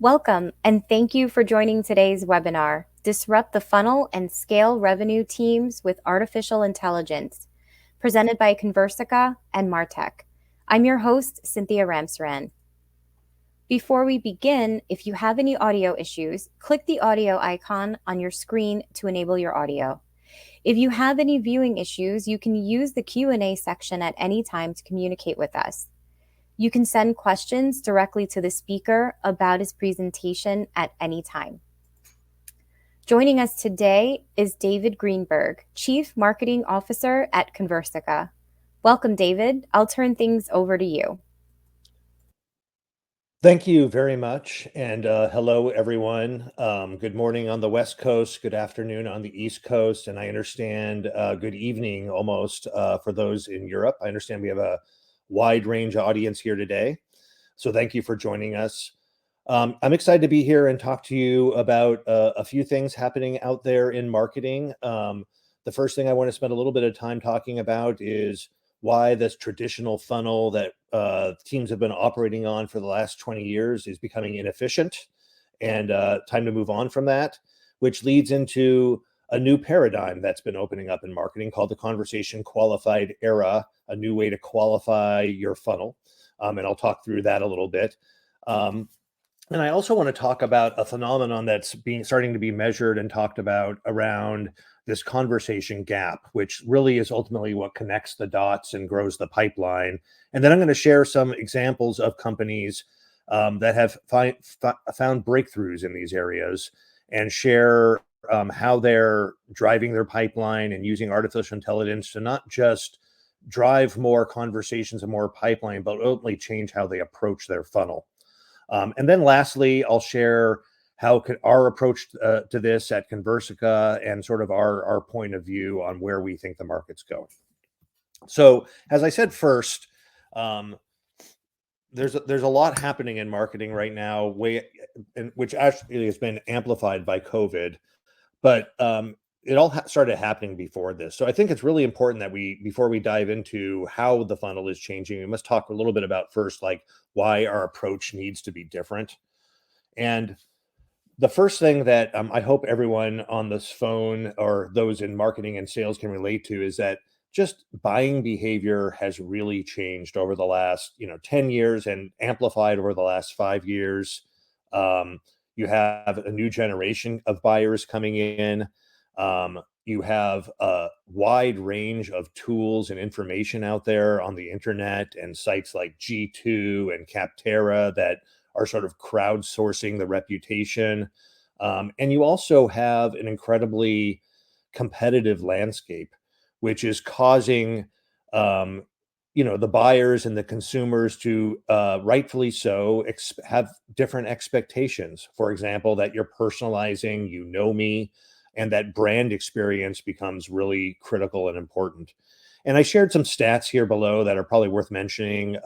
Welcome, and thank you for joining today's webinar, Disrupt the Funnel and Scale Revenue Teams with Artificial Intelligence, presented by Conversica and Martech. I'm your host, Cynthia Ramsaran. Before we begin, if you have any audio issues, click the audio icon on your screen to enable your audio. If you have any viewing issues, you can use the Q&A section at any time to communicate with us. You can send questions directly to the speaker about his presentation at any time. Joining us today is David Greenberg, Chief Marketing Officer at Conversica. Welcome, David. I'll turn things over to you. Thank you very much. And hello, everyone. Good morning on the West Coast, good afternoon on the East Coast, and I understand good evening almost for those in Europe. I understand we have a wide range audience here today. So thank you for joining us. I'm excited to be here and talk to you about a few things happening out there in marketing. The first thing I want to spend a little bit of time talking about is why this traditional funnel that teams have been operating on for the last 20 years is becoming inefficient, and time to move on from that, which leads into a new paradigm that's been opening up in marketing called the conversation qualified era, a new way to qualify your funnel. And I'll talk through that a little bit. And I also want to talk about a phenomenon that's starting to be measured and talked about around this conversation gap, which really is ultimately what connects the dots and grows the pipeline. And then I'm going to share some examples of companies that have found breakthroughs in these areas and share how they're driving their pipeline and using artificial intelligence to not just drive more conversations and more pipeline, but ultimately change how they approach their funnel. And then lastly, I'll share how our approach to this at Conversica and sort of our point of view on where we think the market's going. So as I said first, there's a lot happening in marketing right now, which actually has been amplified by COVID, but it all started happening before this. So I think it's really important that before we dive into how the funnel is changing, we must talk a little bit about first, like why our approach needs to be different. And the first thing that I hope everyone on this phone or those in marketing and sales can relate to is that just buying behavior has really changed over the last 10 years and amplified over the last 5 years. You have a new generation of buyers coming in. You have a wide range of tools and information out there on the internet and sites like G2 and Capterra that are sort of crowdsourcing the reputation. And you also have an incredibly competitive landscape, which is causing the buyers and the consumers to rightfully so have different expectations. For example, that you're personalizing, me, and that brand experience becomes really critical and important. And I shared some stats here below that are probably worth mentioning.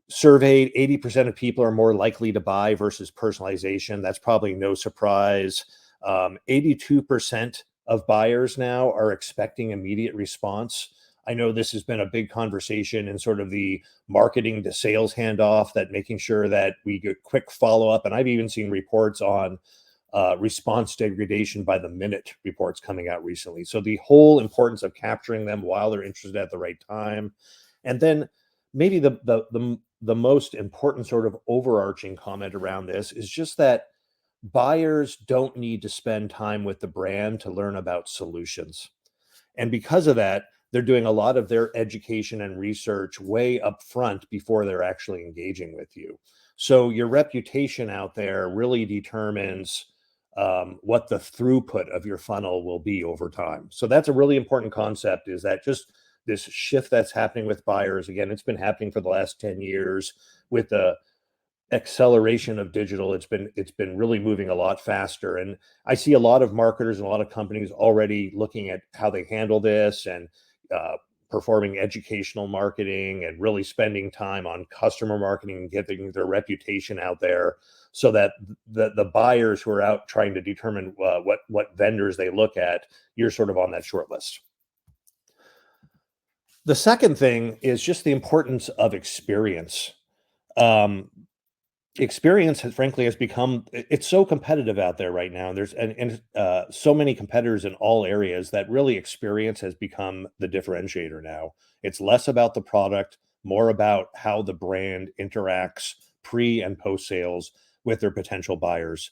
Surveyed 80% of people are more likely to buy versus personalization. That's probably no surprise. 82% of buyers now are expecting immediate response. I know this has been a big conversation in sort of the marketing to sales handoff, that making sure that we get quick follow-up. And I've even seen reports on response degradation by the minute reports coming out recently. So the whole importance of capturing them while they're interested at the right time. And then maybe the most important sort of overarching comment around this is just that buyers don't need to spend time with the brand to learn about solutions. And because of that, they're doing a lot of their education and research way up front before they're actually engaging with you. So your reputation out there really determines what the throughput of your funnel will be over time. So that's a really important concept, is that just this shift that's happening with buyers. Again, it's been happening for the last 10 years with the acceleration of digital. It's been really moving a lot faster. And I see a lot of marketers and a lot of companies already looking at how they handle this and performing educational marketing and really spending time on customer marketing and getting their reputation out there, so that the buyers who are out trying to determine what vendors they look at, you're sort of on that short list. The second thing is just the importance of experience. experience has frankly has become it's so competitive out there right now, and there's so many competitors in all areas that really experience has become the differentiator now. It's less about the product, more about how the brand interacts pre and post sales with their potential buyers.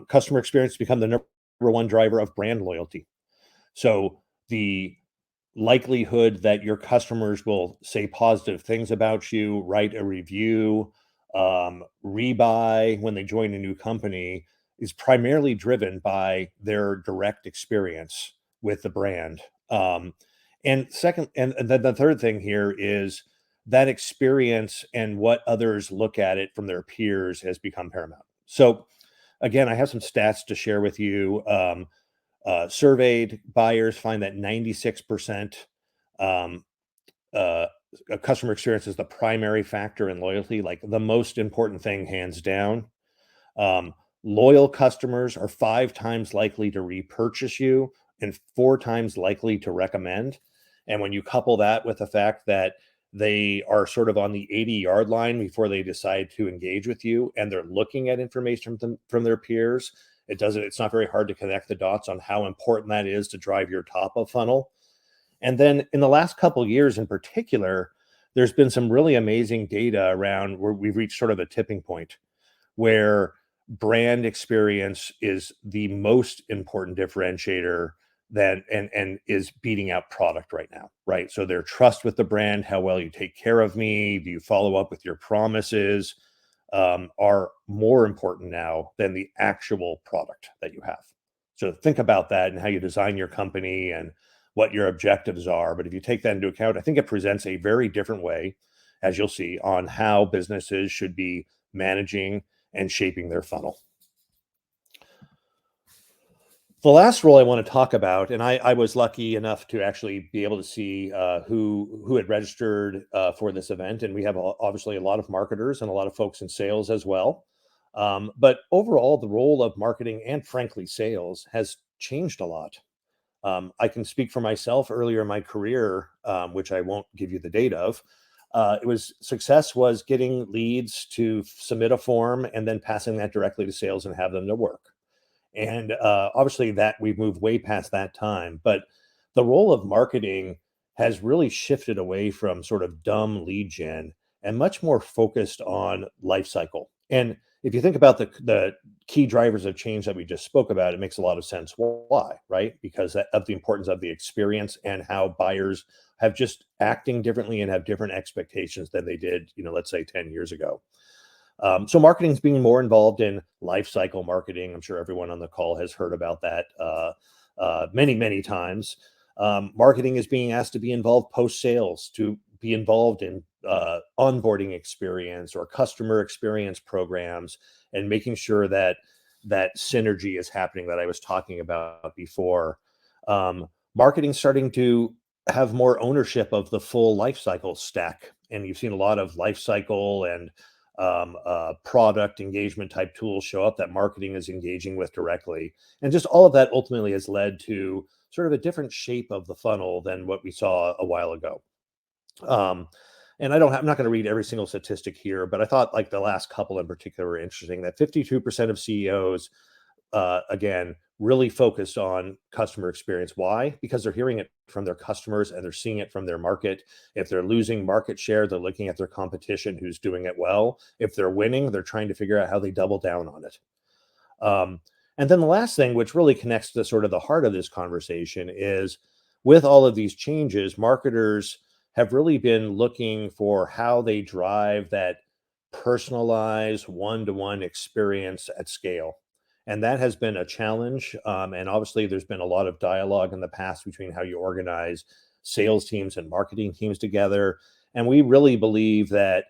Customer experience has become the number one driver of brand loyalty. So the likelihood that your customers will say positive things about you, write a review, rebuy when they join a new company is primarily driven by their direct experience with the brand. And second, and then the third thing here is that experience and what others look at it from their peers has become paramount. So again, I have some stats to share with you. Surveyed buyers find that 96% um, uh, a customer experience is the primary factor in loyalty, like the most important thing, hands down. Um, Loyal customers are 5 times likely to repurchase you and 4 times likely to recommend. And when you couple that with the fact that they are sort of on the 80-yard line before they decide to engage with you, and they're looking at information from their peers, it's not very hard to connect the dots on how important that is to drive your top of funnel. And then in the last couple of years in particular, there's been some really amazing data around where we've reached sort of a tipping point where brand experience is the most important differentiator that and is beating out product right now, right? So their trust with the brand, how well you take care of me, do you follow up with your promises, are more important now than the actual product that you have. So think about that and how you design your company and what your objectives are. But if you take that into account, I think it presents a very different way, as you'll see, on how businesses should be managing and shaping their funnel. The last role I want to talk about, and I was lucky enough to actually be able to see who had registered for this event, and we have obviously a lot of marketers and a lot of folks in sales as well. But overall, the role of marketing and frankly sales has changed a lot. I can speak for myself. Earlier in my career, which I won't give you the date of, it was success was getting leads to submit a form and then passing that directly to sales and have them to work. And obviously, that we've moved way past that time. But the role of marketing has really shifted away from sort of dumb lead gen and much more focused on life cycle. And if you think about the key drivers of change that we just spoke about, it makes a lot of sense. Why, right? Because of the importance of the experience and how buyers have just acting differently and have different expectations than they did, let's say 10 years ago. So marketing is being more involved in life cycle marketing. I'm sure everyone on the call has heard about that many, many times. Marketing is being asked to be involved post sales, to be involved in onboarding experience or customer experience programs, and making sure that that synergy is happening that I was talking about before. Marketing starting to have more ownership of the full life cycle stack, and you've seen a lot of life cycle and product engagement type tools show up that marketing is engaging with directly. And just all of that ultimately has led to sort of a different shape of the funnel than what we saw a while ago. Um, and I'm not going to read every single statistic here, but I thought like the last couple in particular were interesting that 52% of CEOs again, really focused on customer experience. Why? Because they're hearing it from their customers and they're seeing it from their market. If they're losing market share, they're looking at their competition who's doing it well. If they're winning, they're trying to figure out how they double down on it. Um, and then the last thing, which really connects to sort of the heart of this conversation, is with all of these changes, marketers have really been looking for how they drive that personalized one-to-one experience at scale. And that has been a challenge. And obviously, there's been a lot of dialogue in the past between how you organize sales teams and marketing teams together. And we really believe that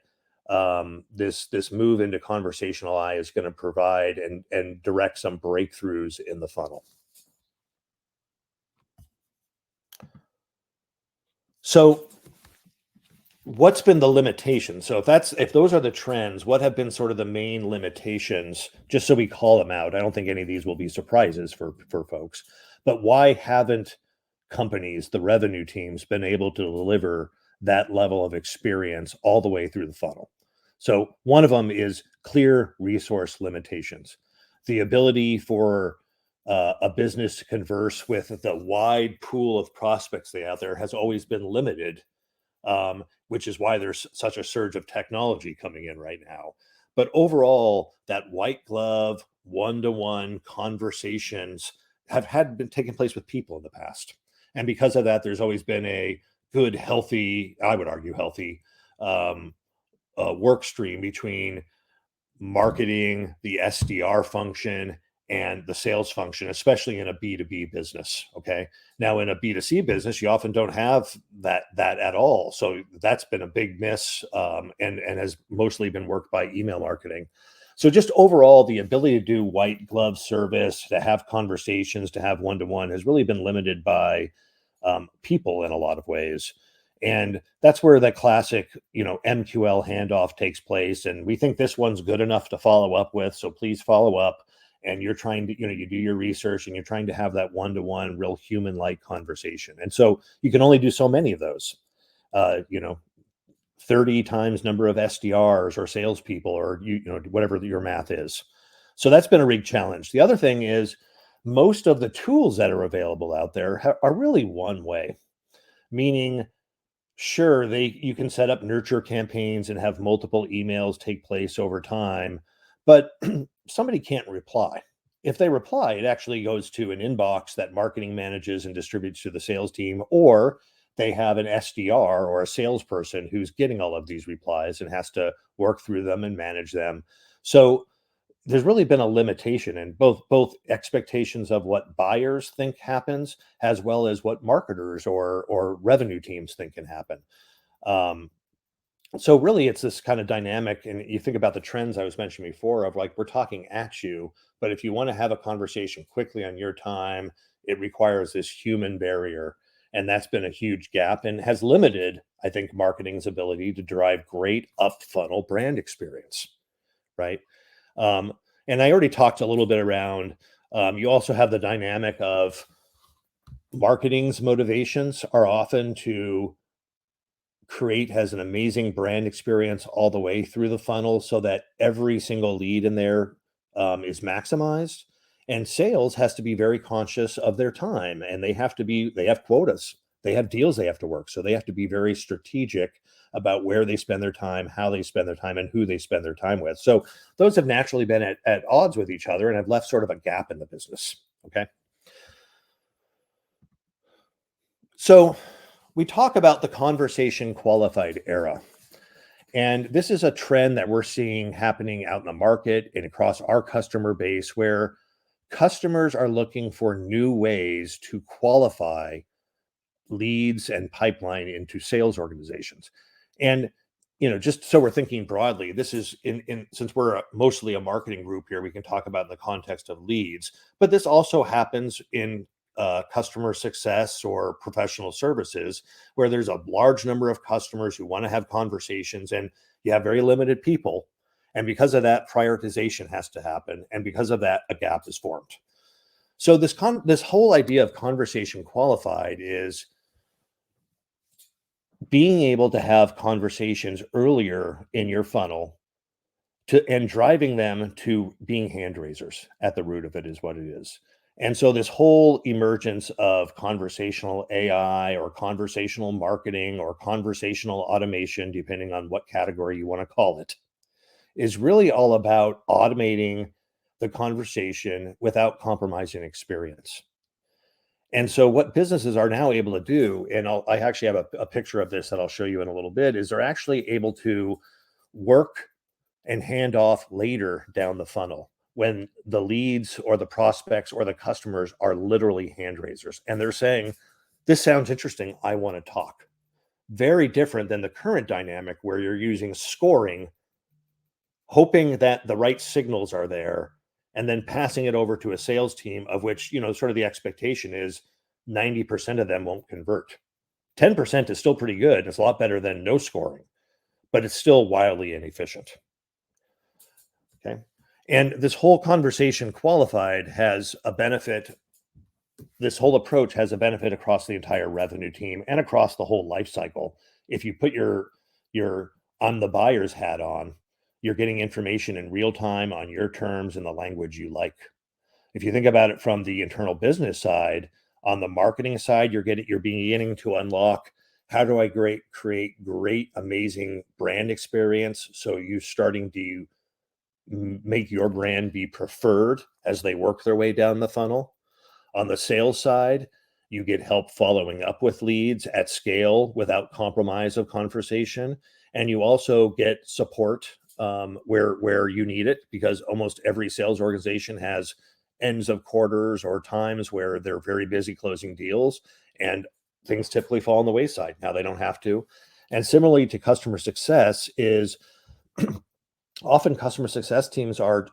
this move into conversational AI is going to provide and direct some breakthroughs in the funnel. So what's been the limitation? So if those are the trends, what have been sort of the main limitations? Just so we call them out. I don't think any of these will be surprises for folks, but why haven't companies, the revenue teams, been able to deliver that level of experience all the way through the funnel? So one of them is clear resource limitations. The ability for a business to converse with the wide pool of prospects they out there has always been limited, which is why there's such a surge of technology coming in right now. But overall, that white glove, one-to-one conversations have been taking place with people in the past. And because of that, there's always been a good, healthy, I would argue healthy, um, work stream between marketing, the SDR function, and the sales function, especially in a B2B business. Okay. Now, in a B2C business, you often don't have that at all. So that's been a big miss, and has mostly been worked by email marketing. So just overall, the ability to do white glove service, to have conversations, to have one-to-one has really been limited by people in a lot of ways. And that's where the classic, MQL handoff takes place. And we think this one's good enough to follow up with. So please follow up. And you're trying to, you do your research and you're trying to have that one-to-one, real human-like conversation. And so you can only do so many of those. Uh, you know, 30 times number of SDRs or salespeople, or whatever your math is. So that's been a big challenge. The other thing is most of the tools that are available out there are really one way, meaning sure, you can set up nurture campaigns and have multiple emails take place over time, but somebody can't reply. If they reply, it actually goes to an inbox that marketing manages and distributes to the sales team, or they have an SDR or a salesperson who's getting all of these replies and has to work through them and manage them. So there's really been a limitation in both expectations of what buyers think happens, as well as what marketers or revenue teams think can happen. Um, so really, it's this kind of dynamic, and you think about the trends I was mentioning before of like we're talking at you, but if you want to have a conversation quickly on your time, it requires this human barrier, and that's been a huge gap and has limited, I think, marketing's ability to drive great up funnel brand experience, right? Um, and I already talked a little bit around. You also have the dynamic of marketing's motivations are often to create has an amazing brand experience all the way through the funnel so that every single lead in there is maximized. And sales has to be very conscious of their time, and they have quotas, they have deals they have to work. So they have to be very strategic about where they spend their time, how they spend their time, and who they spend their time with. So those have naturally been at odds with each other and have left sort of a gap in the business. Okay. So we talk about the conversation qualified era. And this is a trend that we're seeing happening out in the market and across our customer base where customers are looking for new ways to qualify leads and pipeline into sales organizations. And just so we're thinking broadly, this is in since we're mostly a marketing group here, we can talk about in the context of leads, but this also happens in customer success or professional services where there's a large number of customers who want to have conversations and you have very limited people. And because of that, prioritization has to happen. And because of that, a gap is formed. So this whole idea of conversation qualified is being able to have conversations earlier in your funnel and driving them to being hand raisers at the root of it is what it is. And so this whole emergence of conversational AI or conversational marketing or conversational automation, depending on what category you want to call it, is really all about automating the conversation without compromising experience. And so what businesses are now able to do, and I actually have a picture of this that I'll show you in a little bit, is they're actually able to work and hand off later down the funnel when the leads or the prospects or the customers are literally hand raisers. And they're saying, this sounds interesting. I want to talk. Very different than the current dynamic where you're using scoring, hoping that the right signals are there, and then passing it over to a sales team of which, sort of the expectation is 90% of them won't convert. 10% is still pretty good. It's a lot better than no scoring, but it's still wildly inefficient. Okay. And this whole conversation qualified has a benefit. This whole approach has a benefit across the entire revenue team and across the whole life cycle. If you put your I'm the buyer's hat on, you're getting information in real time on your terms in the language you like. If you think about it from the internal business side, on the marketing side, you're beginning to unlock how do I create great, amazing brand experience. So you starting to make your brand be preferred as they work their way down the funnel. On the sales side, you get help following up with leads at scale without compromise of conversation, and you also get support where you need it, because almost every sales organization has ends of quarters or times where they're very busy closing deals, and things typically fall on the wayside. Now they don't have to. And similarly to customer success is often customer success teams are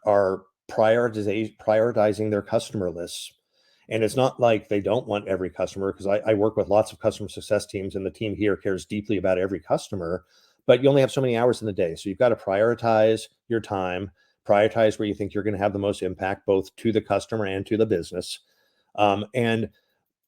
prioritizing their customer lists. And it's not like they don't want every customer, because I work with lots of customer success teams, and the team here cares deeply about every customer, but you only have so many hours in the day. So you've got to prioritize your time, prioritize where you think you're going to have the most impact, both to the customer and to the business. And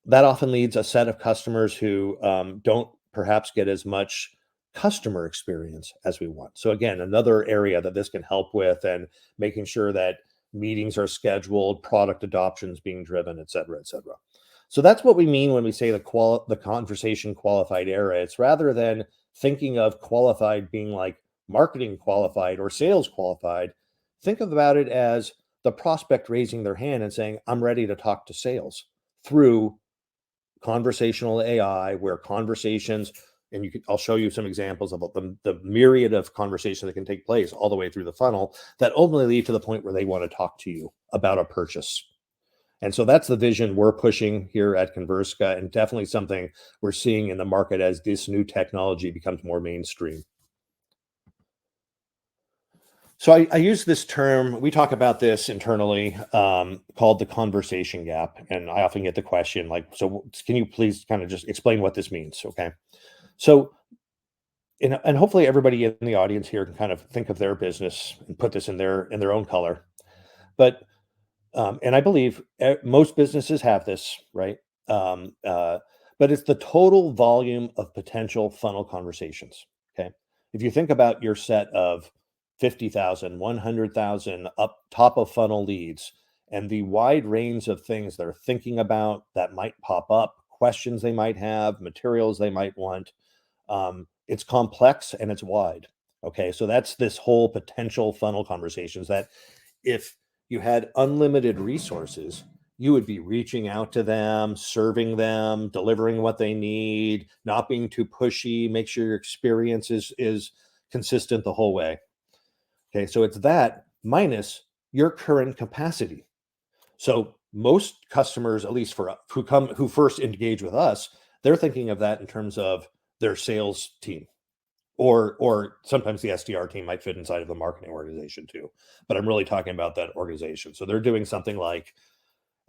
that often leads a set of customers who don't perhaps get as much customer experience as we want. So again, another area that this can help with, and making sure that meetings are scheduled, product adoptions being driven, et cetera, et cetera. So that's what we mean when we say the conversation qualified era. It's rather than thinking of qualified being like marketing qualified or sales qualified, think about it as the prospect raising their hand and saying, I'm ready to talk to sales through conversational AI, where conversations, and I'll show you some examples of the myriad of conversations that can take place all the way through the funnel that ultimately lead to the point where they want to talk to you about a purchase. And so that's the vision we're pushing here at Conversica, and definitely something we're seeing in the market as this new technology becomes more mainstream. So I use this term, we talk about this internally, called the conversation gap. And I often get the question like, so can you please kind of just explain what this means? Okay. So, and hopefully everybody in the audience here can kind of think of their business and put this in their own color. But and I believe most businesses have this, right? Um, uh, but it's the total volume of potential funnel conversations. Okay. If you think about your set of 50,000, 100,000 up top of funnel leads, and the wide range of things they're thinking about that might pop up, questions they might have, materials they might want, it's complex and it's wide. Okay. So that's this whole potential funnel conversations that if you had unlimited resources, you would be reaching out to them, serving them, delivering what they need, not being too pushy, make sure your experience is consistent the whole way. Okay, so it's that minus your current capacity. So most customers, at least for who first engage with us, they're thinking of that in terms of their sales team, or sometimes the SDR team might fit inside of the marketing organization too. But I'm really talking about that organization. So they're doing something like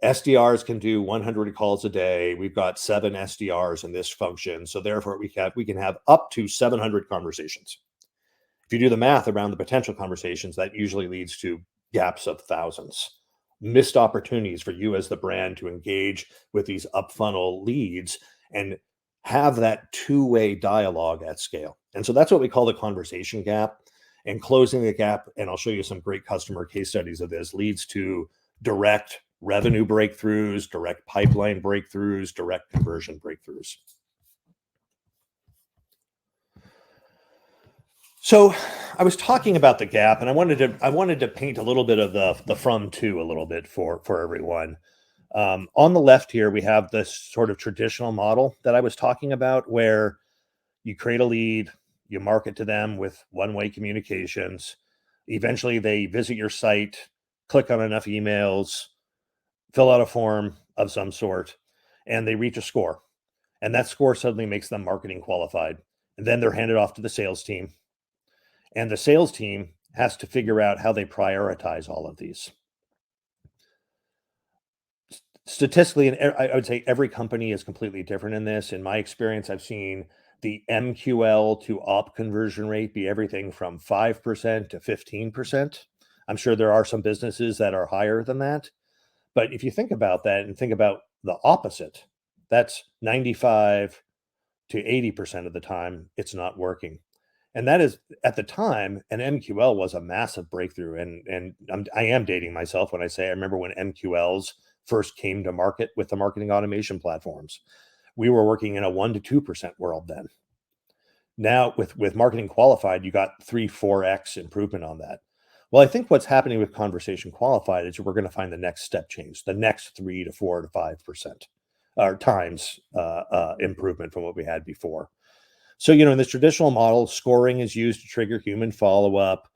SDRs can do 100 calls a day. We've got 7 SDRs in this function. So therefore we can have up to 700 conversations. If you do the math around the potential conversations, that usually leads to gaps of thousands, missed opportunities for you as the brand to engage with these up funnel leads and have that two-way dialogue at scale. And so that's what we call the conversation gap. And closing the gap, and I'll show you some great customer case studies of this, leads to direct revenue breakthroughs, direct pipeline breakthroughs, direct conversion breakthroughs. So I was talking about the gap, and I wanted to paint a little bit of the from to a little bit for everyone. On the left here, we have this sort of traditional model that I was talking about, where you create a lead, you market to them with one-way communications. Eventually, they visit your site, click on enough emails, fill out a form of some sort, and they reach a score. And that score suddenly makes them marketing qualified. And then they're handed off to the sales team, and the sales team has to figure out how they prioritize all of these. Statistically, and I would say every company is completely different in this. In my experience, I've seen the MQL to op conversion rate be everything from 5% to 15%. I'm sure there are some businesses that are higher than that. But if you think about that and think about the opposite, that's 95 to 80% of the time it's not working. And that is, at the time, an MQL was a massive breakthrough. I am dating myself when I say I remember when MQLs first came to market with the marketing automation platforms. We were working in a 1 to 2% world then. Now with marketing qualified, you got 3, 4x improvement on that. Well, I think what's happening with conversation qualified is we're going to find the next step change, the next 3 to 4 to 5% or times improvement from what we had before. So, in this traditional model, scoring is used to trigger human follow up.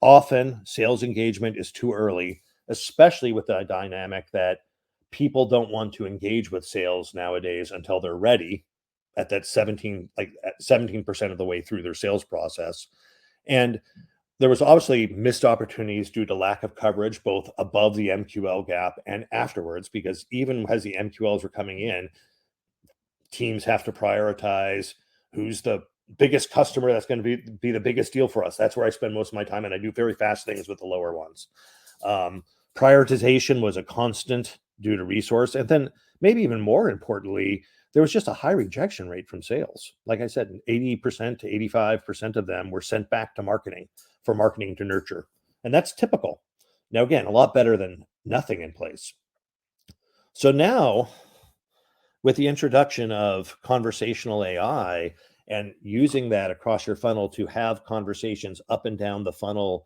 Often, sales engagement is too early, especially with the dynamic that people don't want to engage with sales nowadays until they're ready at that 17% of the way through their sales process. And there was obviously missed opportunities due to lack of coverage, both above the MQL gap and afterwards, because even as the MQLs were coming in, teams have to prioritize who's the biggest customer that's going to be the biggest deal for us. That's where I spend most of my time, and I do very fast things with the lower ones. Um, Prioritization was a constant due to resource, and then maybe even more importantly, there was just a high rejection rate from sales. Like I said, 80% to 85% of them were sent back to marketing for marketing to nurture, and that's typical. Now, again, a lot better than nothing in place. So now, with the introduction of conversational AI and using that across your funnel to have conversations up and down the funnel,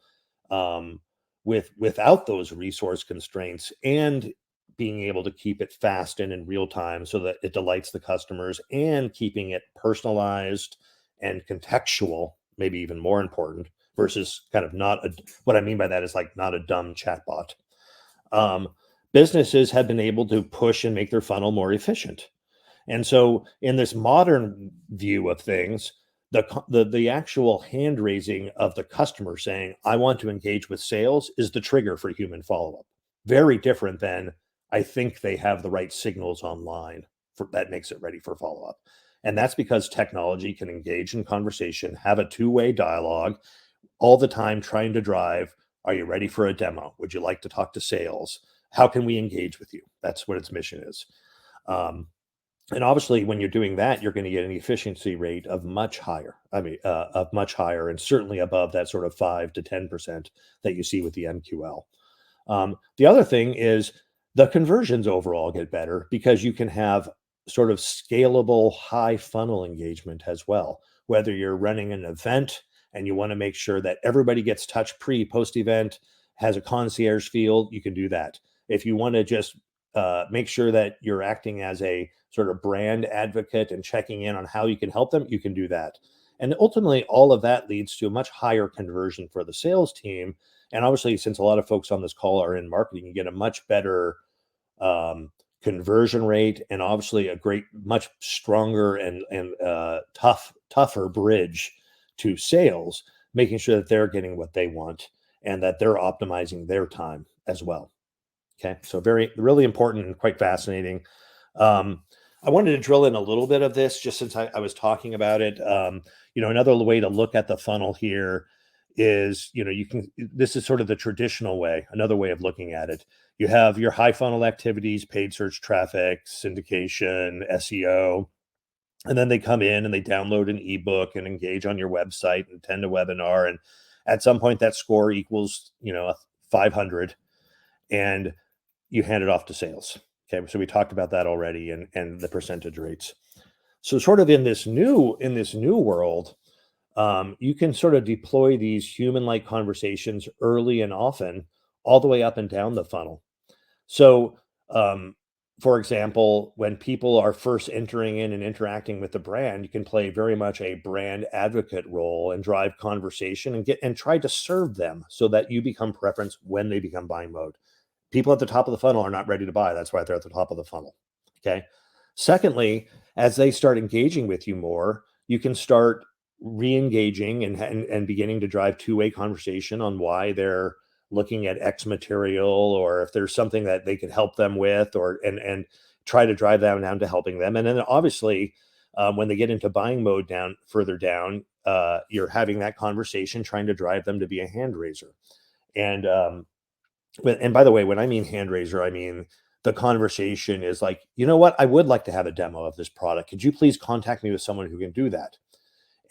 um, without those resource constraints, and being able to keep it fast and in real time so that it delights the customers, and keeping it personalized and contextual, maybe even more important, versus kind of not a, what I mean by that is like not a dumb chatbot. um, Businesses have been able to push and make their funnel more efficient. And so, in this modern view of things, the actual hand raising of the customer saying, "I want to engage with sales," is the trigger for human follow up. Very different than, "I think they have the right signals online," for that makes it ready for follow up. And that's because technology can engage in conversation, have a two-way dialogue all the time, trying to drive, "Are you ready for a demo? Would you like to talk to sales? How can we engage with you?" That's what its mission is. Um, and obviously, when you're doing that, you're going to get an efficiency rate of much higher. I mean, of much higher, and certainly above that sort of 5 to 10% that you see with the MQL. The other thing is the conversions overall get better because you can have sort of scalable high funnel engagement as well. Whether you're running an event and you want to make sure that everybody gets touched post event, has a concierge field, you can do that. If you want to just make sure that you're acting as a sort of brand advocate and checking in on how you can help them, you can do that. And ultimately, all of that leads to a much higher conversion for the sales team. And obviously, since a lot of folks on this call are in marketing, you get a much better um, conversion rate, and obviously a great, much stronger and tougher bridge to sales, making sure that they're getting what they want and that they're optimizing their time as well. Okay, so very, really important and quite fascinating. Um, I wanted to drill in a little bit of this just since I was talking about it. Another way to look at the funnel here is, you can, this is sort of the traditional way, another way of looking at it. You have your high funnel activities, paid search traffic, syndication, SEO, and then they come in and they download an ebook and engage on your website and attend a webinar. And at some point, that score equals, 500. And you hand it off to sales. Okay, so we talked about that already, and the percentage rates. So sort of in this new world, you can sort of deploy these human-like conversations early and often, all the way up and down the funnel. So, for example, when people are first entering in and interacting with the brand, you can play very much a brand advocate role and drive conversation and try to serve them so that you become preference when they become buying mode. People at the top of the funnel are not ready to buy. That's why they're at the top of the funnel. Okay. Secondly, as they start engaging with you more, you can start re-engaging and beginning to drive two-way conversation on why they're looking at X material, or if there's something that they could help them with, or and try to drive them down to helping them. And then obviously, when they get into buying mode down further down, you're having that conversation, trying to drive them to be a hand raiser. And and by the way, when I mean hand raiser, I mean the conversation is like, "You know what? I would like to have a demo of this product. Could you please contact me with someone who can do that?"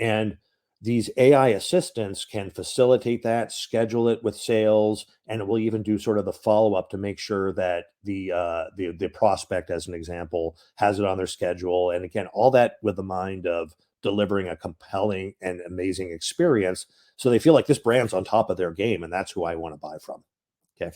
And these AI assistants can facilitate that, schedule it with sales, and it will even do sort of the follow-up to make sure that the prospect, as an example, has it on their schedule. And again, all that with the mind of delivering a compelling and amazing experience, so they feel like this brand's on top of their game, and that's who I want to buy from. Okay.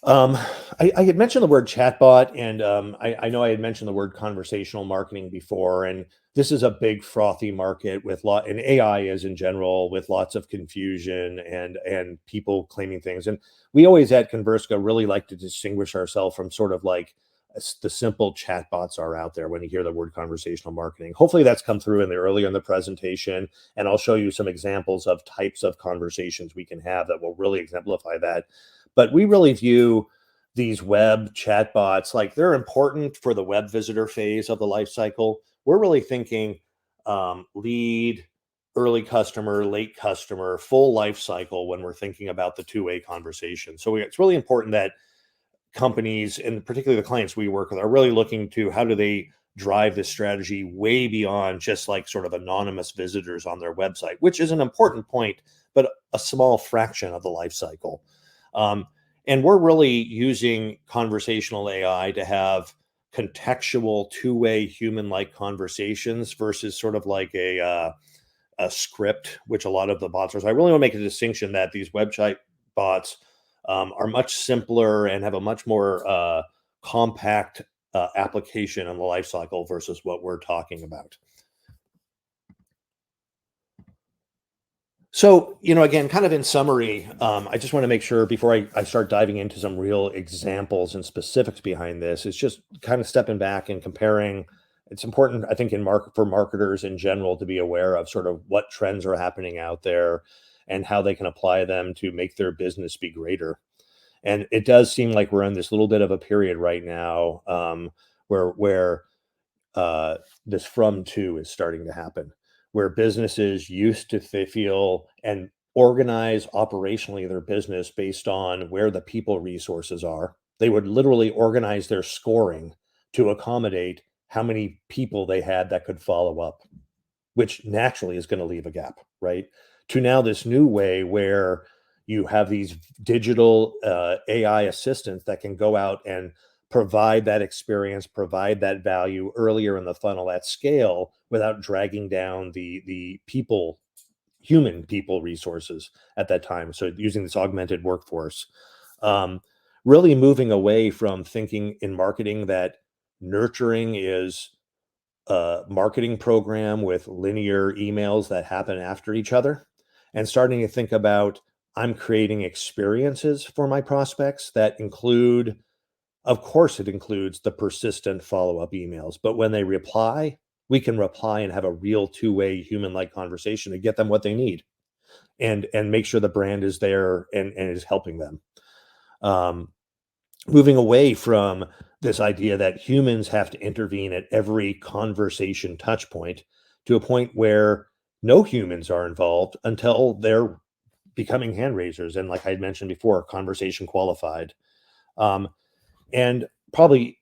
Um, I had mentioned the word chatbot, and I know I had mentioned the word conversational marketing before, and this is a big frothy market with and AI is in general, with lots of confusion and people claiming things. And we always at Conversica really like to distinguish ourselves from sort of like the simple chatbots are out there when you hear the word conversational marketing. Hopefully that's come through in the earlier in the presentation, and I'll show you some examples of types of conversations we can have that will really exemplify that. But we really view these web chatbots like they're important for the web visitor phase of the life cycle. We're really thinking lead, early customer, late customer, full life cycle when we're thinking about the two-way conversation. So it's really important that companies, and particularly the clients we work with, are really looking to how do they drive this strategy way beyond just like sort of anonymous visitors on their website, which is an important point, but a small fraction of the life cycle. Um, and we're really using conversational AI to have contextual, two-way, human-like conversations versus sort of like a script, which a lot of the bots are. So I really want to make a distinction that these website bots are much simpler and have a much more compact application on the life cycle versus what we're talking about. So, again, kind of in summary, I just want to make sure before I start diving into some real examples and specifics behind this, it's just kind of stepping back and comparing. It's important, I think, for marketers in general to be aware of sort of what trends are happening out there and how they can apply them to make their business be greater. And it does seem like we're in this little bit of a period right now where this from to is starting to happen, where businesses used to feel and organize operationally their business based on where the people resources are. They would literally organize their scoring to accommodate how many people they had that could follow up, which naturally is going to leave a gap, right? To now this new way where you have these digital AI assistants that can go out and provide that experience, provide that value earlier in the funnel at scale without dragging down the human people resources at that time. So using this augmented workforce, um, really moving away from thinking in marketing that nurturing is a marketing program with linear emails that happen after each other, and starting to think about I'm creating experiences for my prospects that include, of course, it includes the persistent follow-up emails, but when they reply, we can reply and have a real two-way human-like conversation to get them what they need and make sure the brand is there and is helping them. Um, Moving away from this idea that humans have to intervene at every conversation touch point to a point where no humans are involved until they're becoming hand raisers and, like I mentioned before, conversation qualified. Um, and probably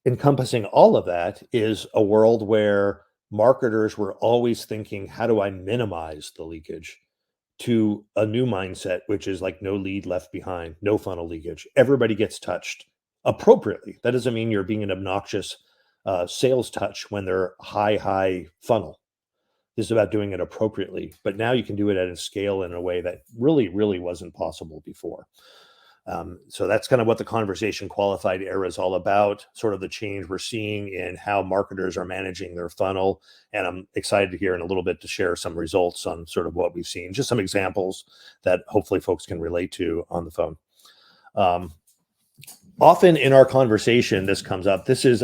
encompassing all of that is a world where marketers were always thinking, how do I minimize the leakage? To a new mindset, which is like no lead left behind, no funnel leakage. Everybody gets touched appropriately. That doesn't mean you're being an obnoxious sales touch when they're high funnel. This is about doing it appropriately. But now you can do it at a scale in a way that really wasn't possible before. So that's kind of what the conversation qualified era is all about, sort of the change we're seeing in how marketers are managing their funnel. And I'm excited to hear in a little bit to share some results on sort of what we've seen, just some examples that hopefully folks can relate to on the phone. Um, Often in our conversation, this comes up. This is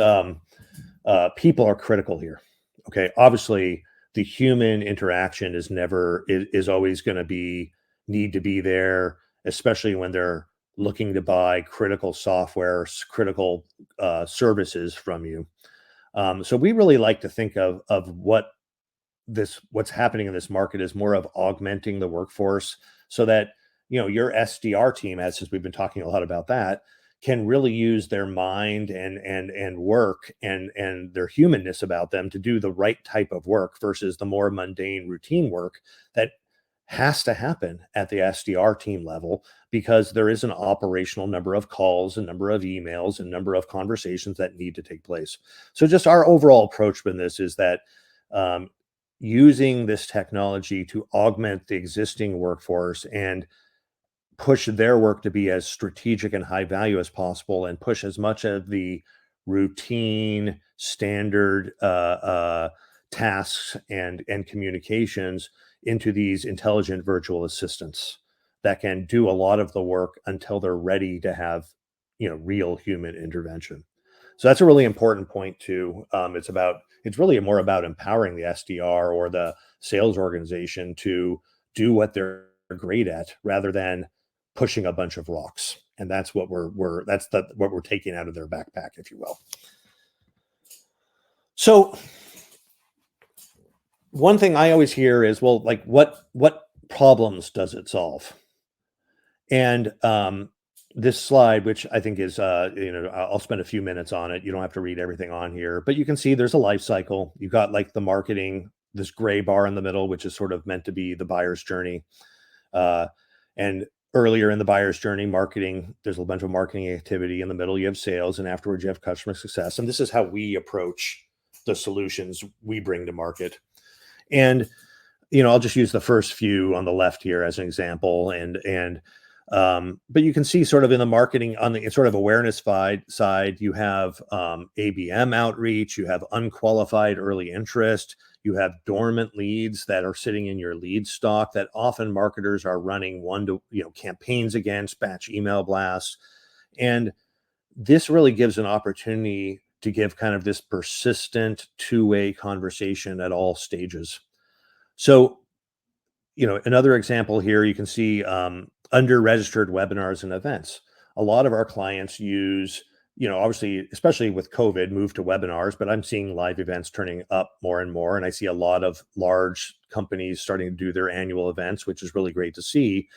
people are critical here. Okay. Obviously, the human interaction is always going to need to be there, especially when they're looking to buy critical software, critical services from you. So we really like to think of what's happening in this market is more of augmenting the workforce so that your SDR team, as since we've been talking a lot about that, can really use their mind and work and their humanness about them to do the right type of work versus the more mundane routine work that has to happen at the SDR team level because there is an operational number of calls and number of emails and number of conversations that need to take place. So just our overall approach with this is that um, using this technology to augment the existing workforce and push their work to be as strategic and high value as possible and push as much of the routine standard tasks and communications into these intelligent virtual assistants that can do a lot of the work until they're ready to have real human intervention. So that's a really important point too. It's really more about empowering the SDR or the sales organization to do what they're great at rather than pushing a bunch of rocks. And that's what what we're taking out of their backpack, if you will. So one thing I always hear is, well, like what problems does it solve? And this slide, which I think is, I'll spend a few minutes on it. You don't have to read everything on here, but you can see there's a life cycle. You've got like the marketing, this gray bar in the middle, which is sort of meant to be the buyer's journey. And earlier in the buyer's journey, marketing, there's a bunch of marketing activity. In the middle, you have sales, and afterwards, you have customer success. And this is how we approach the solutions we bring to market. And I'll just use the first few on the left here as an example. But you can see sort of in the marketing on the sort of awareness side, you have ABM outreach, you have unqualified early interest, you have dormant leads that are sitting in your lead stock that often marketers are running campaigns against, batch email blasts. And this really gives an opportunity to give kind of this persistent two-way conversation at all stages. So another example here, you can see under registered webinars and events. A lot of our clients use, obviously, especially with COVID, move to webinars, but I'm seeing live events turning up more and more. And I see a lot of large companies starting to do their annual events, which is really great to see.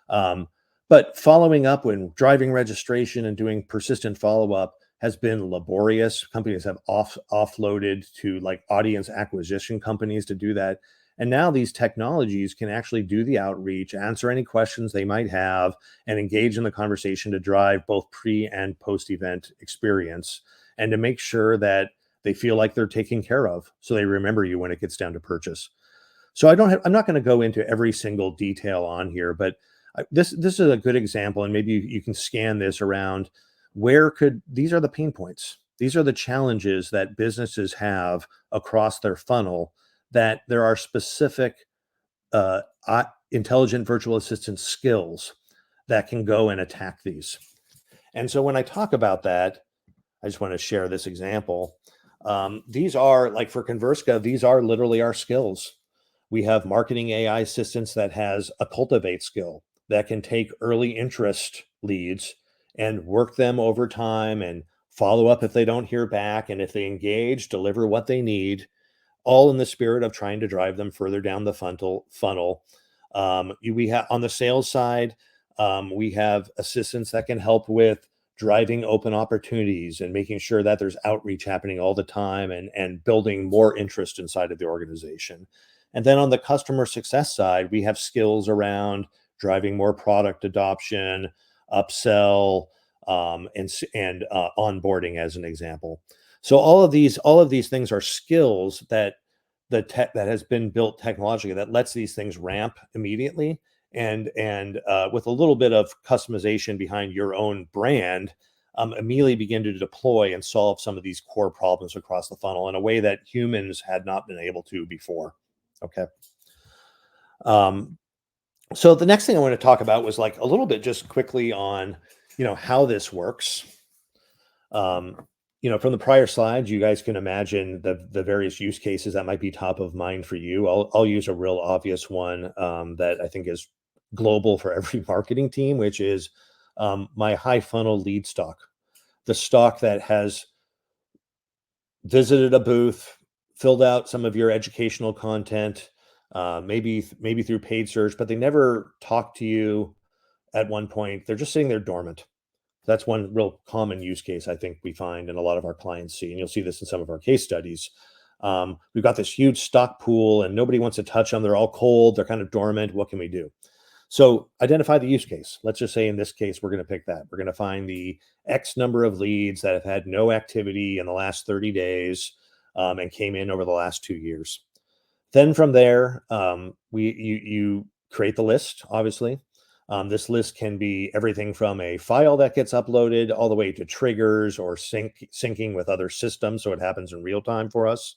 But following up when driving registration and doing persistent follow-up has been laborious. Companies have offloaded to like audience acquisition companies to do that. And now these technologies can actually do the outreach, answer any questions they might have, and engage in the conversation to drive both pre and post event experience and to make sure that they feel like they're taken care of so they remember you when it gets down to purchase. So I'm not going to go into every single detail on here, but this is a good example, and maybe you can scan this around these are the pain points. These are the challenges that businesses have across their funnel, that there are specific intelligent virtual assistant skills that can go and attack these. And so when I talk about that, I just want to share this example. These are like for Conversica, these are literally our skills. We have marketing AI assistants that has a cultivate skill that can take early interest leads and work them over time and follow up if they don't hear back. And if they engage, deliver what they need, all in the spirit of trying to drive them further down the funnel. We have on the sales side, we have assistants that can help with driving open opportunities and making sure that there's outreach happening all the time and building more interest inside of the organization. And then on the customer success side, we have skills around driving more product adoption, upsell, and onboarding as an example. So all of these things are skills that that has been built technologically that lets these things ramp immediately and with a little bit of customization behind your own brand, immediately begin to deploy and solve some of these core problems across the funnel in a way that humans had not been able to before. Okay. So the next thing I want to talk about was like a little bit just quickly on, how this works. From the prior slides, you guys can imagine the various use cases that might be top of mind for you. I'll use a real obvious one that I think is global for every marketing team, which is my high funnel lead stock, the stock that has visited a booth, filled out some of your educational content, maybe through paid search, but they never talk to you at one point. They're just sitting there dormant. That's one real common use case I think we find and a lot of our clients see, and you'll see this in some of our case studies. We've got this huge stock pool and nobody wants to touch them. They're all cold. They're kind of dormant. What can we do? So identify the use case. Let's just say in this case, we're going to pick that. We're going to find the X number of leads that have had no activity in the last 30 days and came in over the last 2 years. Then from there, you create the list, obviously. This list can be everything from a file that gets uploaded all the way to triggers or syncing with other systems, so it happens in real time for us.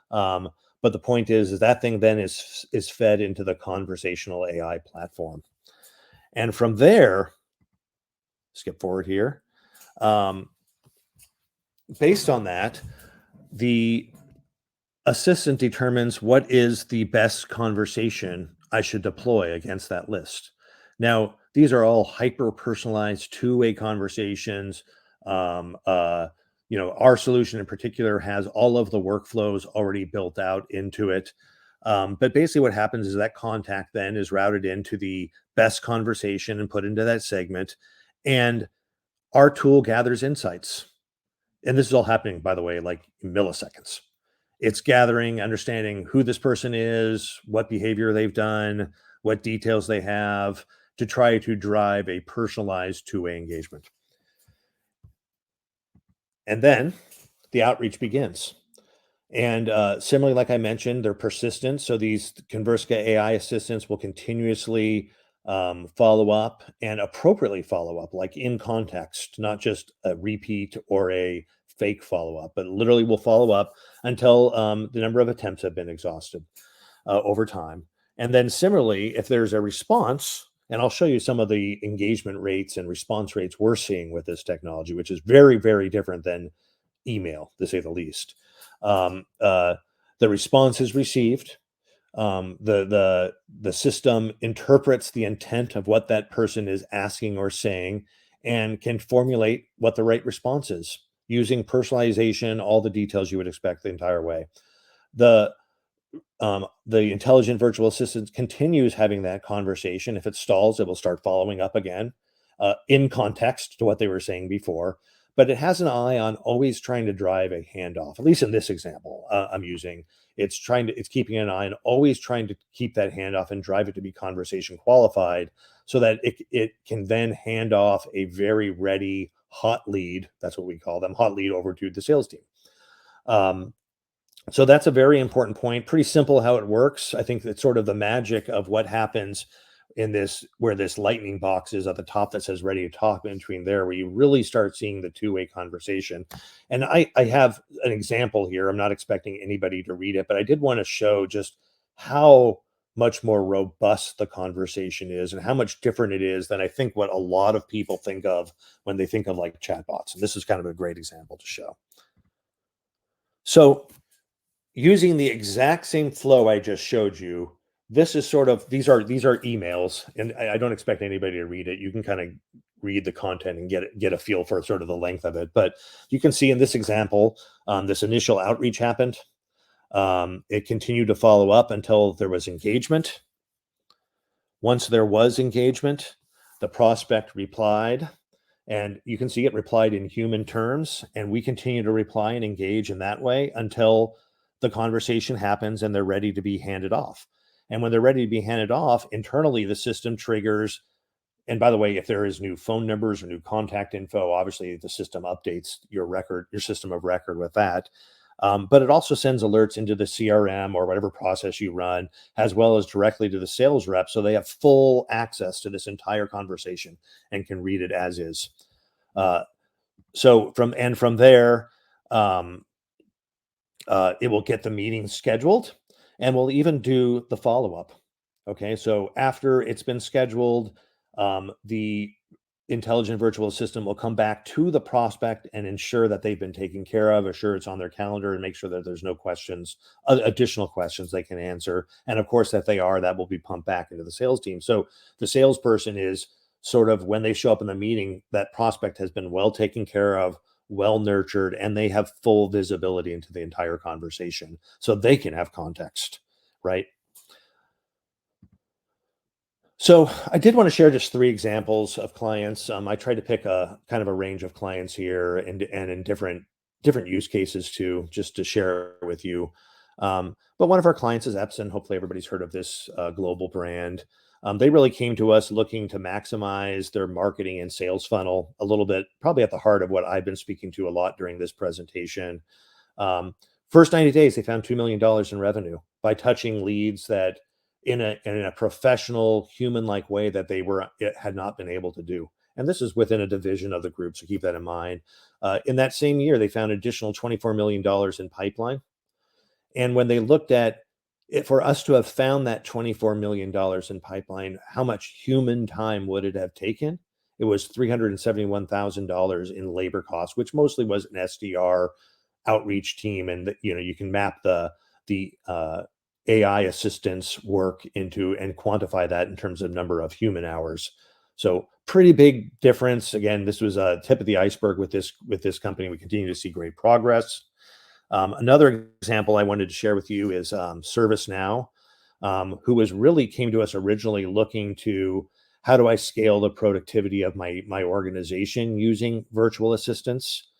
Um, but the point is that thing then is fed into the conversational AI platform, and from there, skip forward here. Um, Based on that, the assistant determines what is the best conversation I should deploy against that list. Now, these are all hyper personalized two-way conversations. Um, uh, our solution in particular has all of the workflows already built out into it. But basically, what happens is that contact then is routed into the best conversation and put into that segment. And our tool gathers insights. And this is all happening, by the way, like in milliseconds. It's gathering, understanding who this person is, what behavior they've done, what details they have to try to drive a personalized two-way engagement. And then the outreach begins. And similarly, like I mentioned, they're persistent. So these Conversica AI assistants will continuously follow up and appropriately follow up, like in context, not just a repeat or a fake follow up, but literally will follow up until the number of attempts have been exhausted over time. And then similarly, if there's a response, and I'll show you some of the engagement rates and response rates we're seeing with this technology, which is very, very different than email, to say the least. Um, uh, the response is received. The system interprets the intent of what that person is asking or saying, and can formulate what the right response is using personalization, all the details you would expect the entire way. The the intelligent virtual assistant continues having that conversation. If it stalls, it will start following up again in context to what they were saying before. But it has an eye on always trying to drive a handoff. At least in this example I'm using, it's keeping an eye on always trying to keep that handoff and drive it to be conversation qualified, so that it can then hand off a very ready hot lead. That's what we call them, hot lead, over to the sales team. Um, so that's a very important point. Pretty simple how it works. I think that's sort of the magic of what happens in this, where this lightning box is at the top that says ready to talk, in between there, where you really start seeing the two-way conversation. And I have an example here. I'm not expecting anybody to read it, but I did want to show just how much more robust the conversation is and how much different it is than I think what a lot of people think of when they think of like chatbots. And this is kind of a great example to show. So using the exact same flow I just showed you, this is sort of, these are emails, and I don't expect anybody to read it. You can kind of read the content and get a feel for sort of the length of it. But you can see in this example, this initial outreach happened. It continued to follow up until there was engagement. Once there was engagement, the prospect replied, and you can see it replied in human terms, and we continue to reply and engage in that way until the conversation happens and they're ready to be handed off. And when they're ready to be handed off, internally the system triggers. And by the way, if there is new phone numbers or new contact info, obviously the system updates your system of record with that. But it also sends alerts into the CRM or whatever process you run, as well as directly to the sales rep. So they have full access to this entire conversation and can read it as is. Uh, from there, um, it will get the meeting scheduled, and we'll even do the follow up. Okay, so after it's been scheduled, the intelligent virtual assistant will come back to the prospect and ensure that they've been taken care of, assure it's on their calendar, and make sure that there's no questions, additional questions they can answer. And of course, if they are, that will be pumped back into the sales team. So the salesperson is sort of, when they show up in the meeting, that prospect has been well taken care of, well nurtured, and they have full visibility into the entire conversation so they can have context, right? So I did want to share just three examples of clients. I tried to pick a kind of a range of clients here and in different use cases too, just to share with you. But one of our clients is Epson. Hopefully, everybody's heard of this global brand. They really came to us looking to maximize their marketing and sales funnel a little bit, probably at the heart of what I've been speaking to a lot during this presentation. Um, First 90 days, they found $2 million in revenue by touching leads that in a professional, human-like way that it had not been able to do. And this is within a division of the group, so keep that in mind. In that same year, they found additional $24 million in pipeline. And when they looked at it, for us to have found that $24 million in pipeline, how much human time would it have taken? It was $371,000 in labor costs, which mostly was an SDR outreach team. And you can map the AI assistance work into and quantify that in terms of number of human hours. So pretty big difference. Again, this was a tip of the iceberg with this company. We continue to see great progress. Another example I wanted to share with you is ServiceNow, who really came to us originally looking to how do I scale the productivity of my organization using virtual assistants.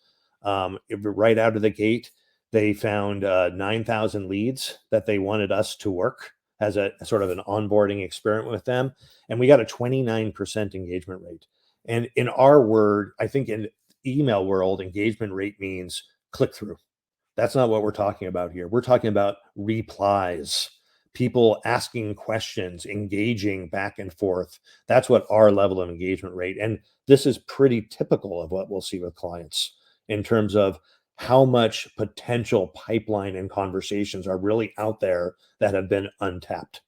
Right out of the gate, they found 9,000 leads that they wanted us to work as a sort of an onboarding experiment with them, and we got a 29% engagement rate. And in our word, I think in email world, engagement rate means click through. That's not what we're talking about here. We're talking about replies, people asking questions, engaging back and forth. That's what our level of engagement rate. And this is pretty typical of what we'll see with clients in terms of how much potential pipeline and conversations are really out there that have been untapped.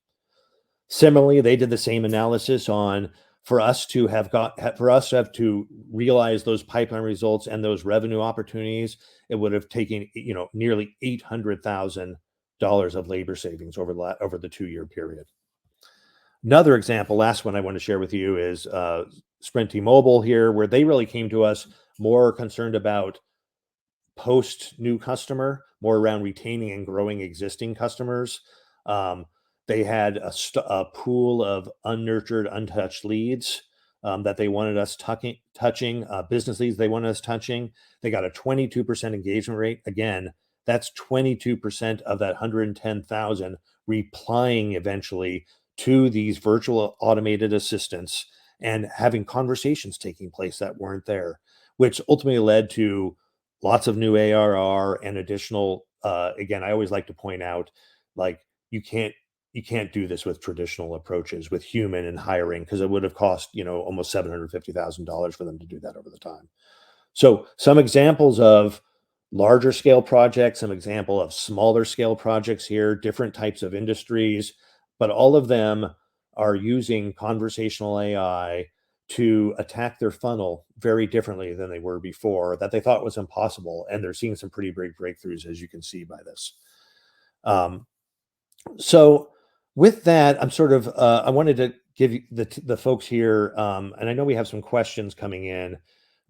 Similarly, they did the same analysis on for us to have to realize those pipeline results and those revenue opportunities. It would have taken nearly $800,000 of labor savings over the 2-year period. Another example, last one I want to share with you is Sprint T-Mobile here, where they really came to us more concerned about post new customer, more around retaining and growing existing customers. Um, they had a pool of unnurtured, untouched leads that they wanted us touching, business leads they wanted us touching. They got a 22% engagement rate. Again, that's 22% of that 110,000 replying eventually to these virtual automated assistants and having conversations taking place that weren't there, which ultimately led to lots of new ARR and additional. Again, I always like to point out, like you can't do this with traditional approaches with human and hiring because it would have cost almost $750,000 for them to do that over the time. So some examples of larger scale projects, some example of smaller scale projects here, different types of industries, but all of them are using conversational AI to attack their funnel very differently than they were before, that they thought was impossible. And they're seeing some pretty big breakthroughs, as you can see by this. Um, so with that, I wanted to give you the folks here, and I know we have some questions coming in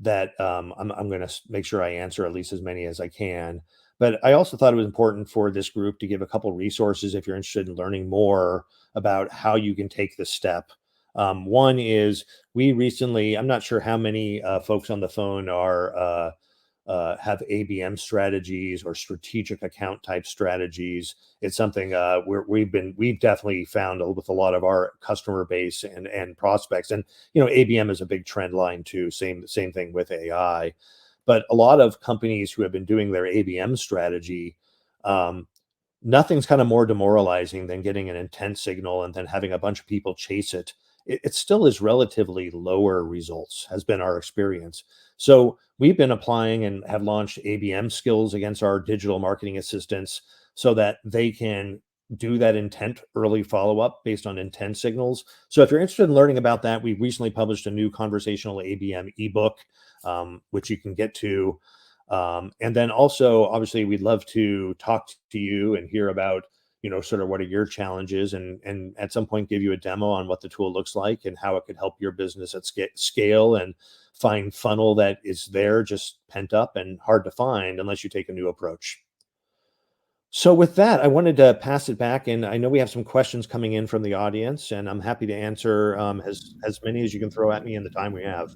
that I'm going to make sure I answer at least as many as I can. But I also thought it was important for this group to give a couple resources if you're interested in learning more about how you can take this step. One is I'm not sure how many folks on the phone have ABM strategies or strategic account type strategies. It's something we've definitely found with a lot of our customer base and prospects. And ABM is a big trend line too. Same thing with AI. But a lot of companies who have been doing their ABM strategy, nothing's kind of more demoralizing than getting an intent signal and then having a bunch of people chase it. It still is relatively lower results, has been our experience. So we've been applying and have launched ABM skills against our digital marketing assistants so that they can do that intent early follow-up based on intent signals. So if you're interested in learning about that, we recently published a new conversational ABM ebook, which you can get to. And then also, obviously, we'd love to talk to you and hear about, sort of what are your challenges, and at some point give you a demo on what the tool looks like and how it could help your business at scale and find funnel that is there just pent up and hard to find unless you take a new approach. So with that, I wanted to pass it back, and I know we have some questions coming in from the audience, and I'm happy to answer as many as you can throw at me in the time we have.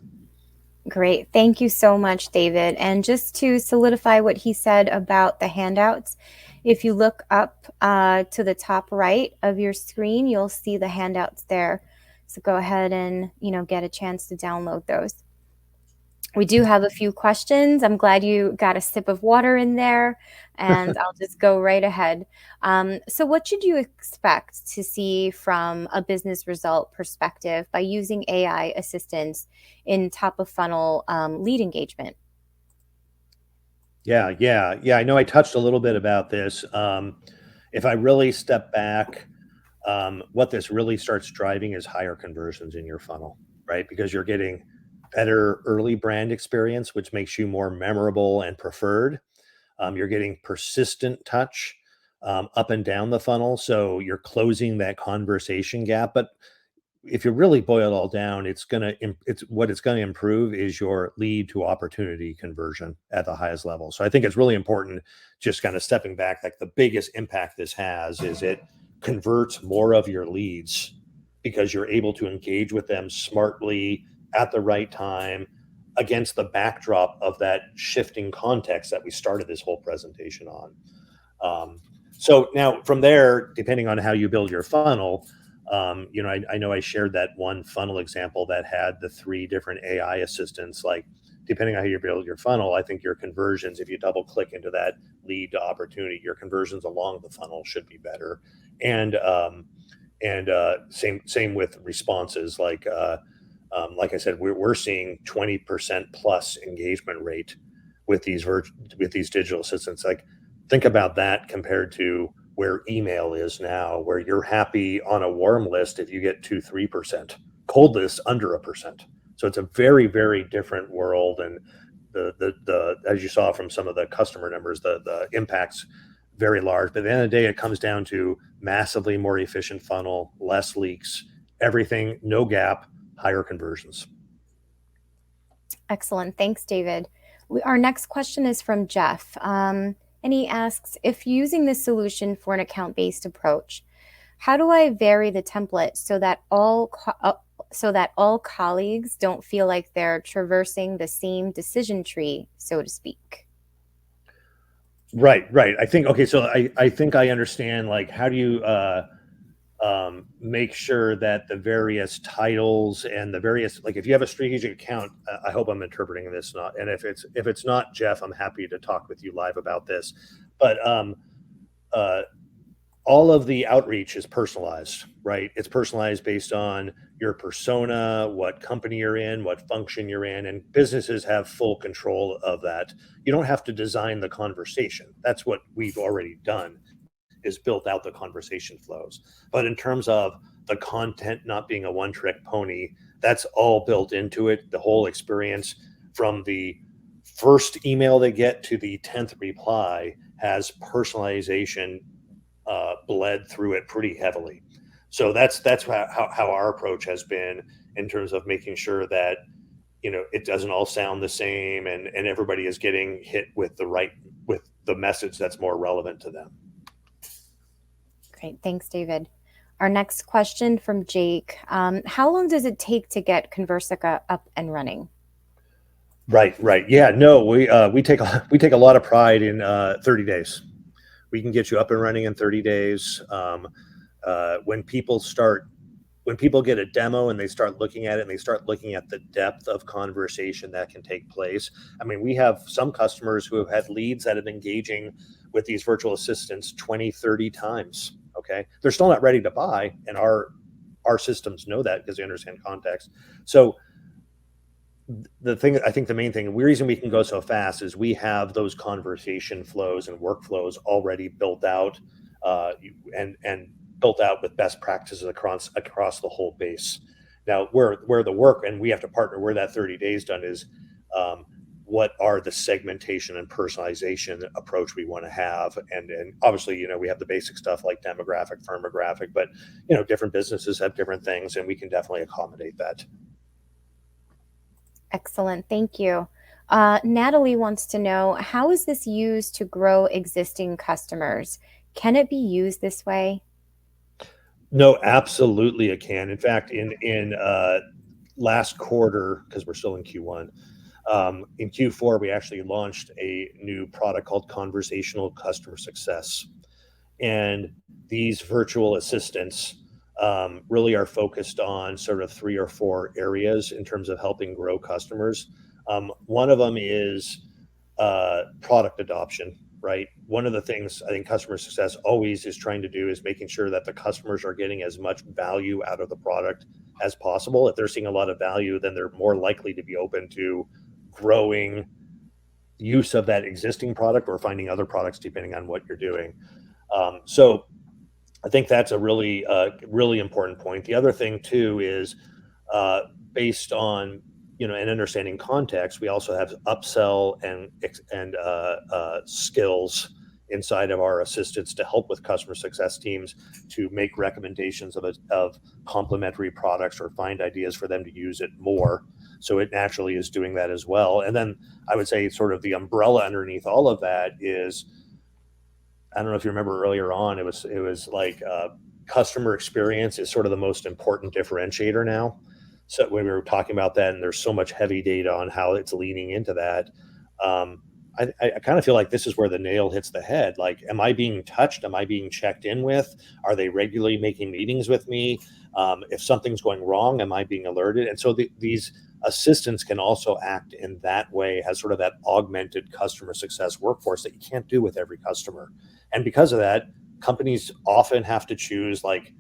Great. Thank you so much, David. And just to solidify what he said about the handouts, if you look up to the top right of your screen, you'll see the handouts there. So go ahead and, get a chance to download those. We do have a few questions. I'm glad you got a sip of water in there, and I'll just go right ahead. So what should you expect to see from a business result perspective by using AI assistance in top of funnel lead engagement? Yeah. I know I touched a little bit about this. If I really step back, what this really starts driving is higher conversions in your funnel, right? Because you're getting better early brand experience, which makes you more memorable and preferred. You're getting persistent touch up and down the funnel. So you're closing that conversation gap. But if you really boil it all down, it's what it's gonna improve is your lead to opportunity conversion at the highest level. So I think it's really important, just kind of stepping back, like the biggest impact this has is it converts more of your leads because you're able to engage with them smartly at the right time against the backdrop of that shifting context that we started this whole presentation on. So now from there, depending on how you build your funnel, I know I shared that one funnel example that had the three different AI assistants. Like, depending on how you build your funnel, I think your conversions, if you double click into that lead to opportunity, your conversions along the funnel should be better. And same with responses. Like I said, we're seeing 20% plus engagement rate with with these digital assistants. Like, think about that compared to where email is now, where you're happy on a warm list if you get 2-3%, cold list under 1%. So it's a very, very different world. And the as you saw from some of the customer numbers, the impacts very large. But at the end of the day, it comes down to massively more efficient funnel, less leaks, everything, no gap, higher conversions. Excellent. Thanks, David. Our next question is from Jeff. And he asks, if using this solution for an account-based approach, how do I vary the template so that all colleagues don't feel like they're traversing the same decision tree, so to speak? Right, right. I think okay. So I think I understand. Like, how do you make sure that the various titles and the various, like, if you have a strategic account, I hope I'm interpreting this not, and if it's not, Jeff, I'm happy to talk with you live about this. But uh, all of the outreach is personalized, right? It's personalized based on your persona, what company you're in, what function you're in, and businesses have full control of that. You don't have to design the conversation. That's what we've already done, is built out the conversation flows. But in terms of the content not being a one trick pony, that's all built into it. The whole experience from the first email they get to the 10th reply has personalization bled through it pretty heavily. So that's how our approach has been in terms of making sure that it doesn't all sound the same, and everybody is getting hit with the message that's more relevant to them. Great. Thanks, David. Our next question from Jake. How long does it take to get Conversica up and running? Right. Yeah, no, we take we take a lot of pride in 30 days. We can get you up and running in 30 days. When people get a demo and they start looking at it and they start looking at the depth of conversation that can take place. I mean, we have some customers who have had leads that have been engaging with these virtual assistants 20, 30 times. Okay. They're still not ready to buy. And our systems know that because they understand context. So the thing, I think the main thing, the reason we can go so fast is we have those conversation flows and workflows already built out, and built out with best practices across the whole base. Now, where the work, and we have to partner where that 30 days done is, what are the segmentation and personalization approach we want to have, and obviously we have the basic stuff like demographic, firmographic, but different businesses have different things, and we can definitely accommodate that. Excellent. Thank you. Natalie wants to know, how is this used to grow existing customers? Can it be used this way? No, absolutely it can. In fact, in last quarter, because we're still in Q1, in Q4 we actually launched a new product called Conversational Customer Success, and these virtual assistants really are focused on sort of 3 or 4 areas in terms of helping grow customers. One of them is product adoption, right? One of the things I think customer success always is trying to do is making sure that the customers are getting as much value out of the product as possible. If they're seeing a lot of value, then they're more likely to be open to growing use of that existing product or finding other products depending on what you're doing. So I think that's a really important point. The other thing too is uh, based on and understanding context. We also have upsell and skills inside of our assistants to help with customer success teams to make recommendations of complementary products or find ideas for them to use it more. So it naturally is doing that as well. And then I would say sort of the umbrella underneath all of that is, I don't know if you remember earlier on, it was like customer experience is sort of the most important differentiator now. So when we were talking about that, and there's so much heavy data on how it's leaning into that, um, I kind of feel like this is where the nail hits the head. Like, am I being touched? Am I being checked in with? Are they regularly making meetings with me? If something's going wrong, am I being alerted? And so these assistants can also act in that way, as sort of that augmented customer success workforce that you can't do with every customer. And because of that, companies often have to choose, like,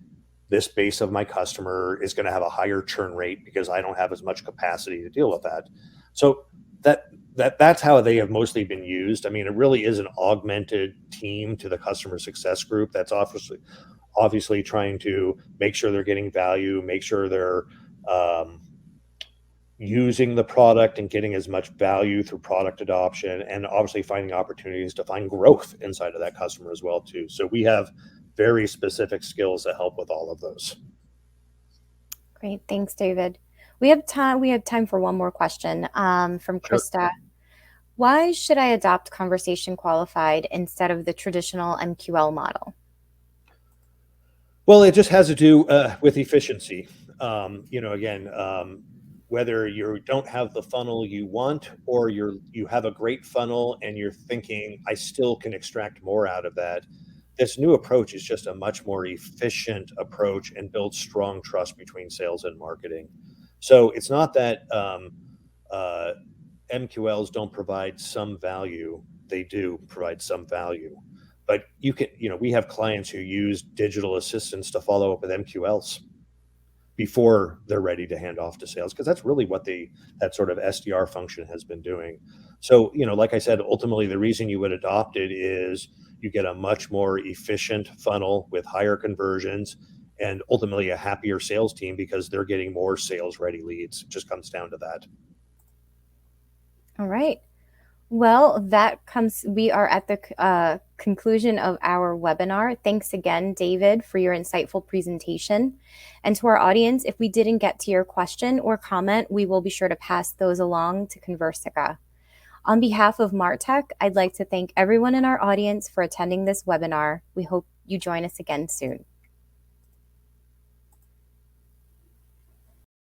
this base of my customer is going to have a higher churn rate because I don't have as much capacity to deal with that. So that that's how they have mostly been used. I mean, it really is an augmented team to the customer success group that's obviously trying to make sure they're getting value, make sure they're um, using the product and getting as much value through product adoption, and obviously finding opportunities to find growth inside of that customer as well too. So we have very specific skills that help with all of those. Great. Thanks, David. We have time for one more question from Sure. Krista. Why should I adopt Conversation Qualified instead of the traditional MQL model? Well, it just has to do with efficiency. Again, whether you don't have the funnel you want, or you have a great funnel and you're thinking, I still can extract more out of that. This new approach is just a much more efficient approach and builds strong trust between sales and marketing. So it's not that uh, MQLs don't provide some value. They do provide some value. But we have clients who use digital assistants to follow up with MQLs before they're ready to hand off to sales, because that's really what that sort of SDR function has been doing. So, like I said, ultimately the reason you would adopt it is you get a much more efficient funnel with higher conversions and ultimately a happier sales team because they're getting more sales ready leads. It just comes down to that. All right. Well, we are at the conclusion of our webinar. Thanks again, David, for your insightful presentation. And to our audience, if we didn't get to your question or comment, we will be sure to pass those along to Conversica. On behalf of Martech, I'd like to thank everyone in our audience for attending this webinar. We hope you join us again soon.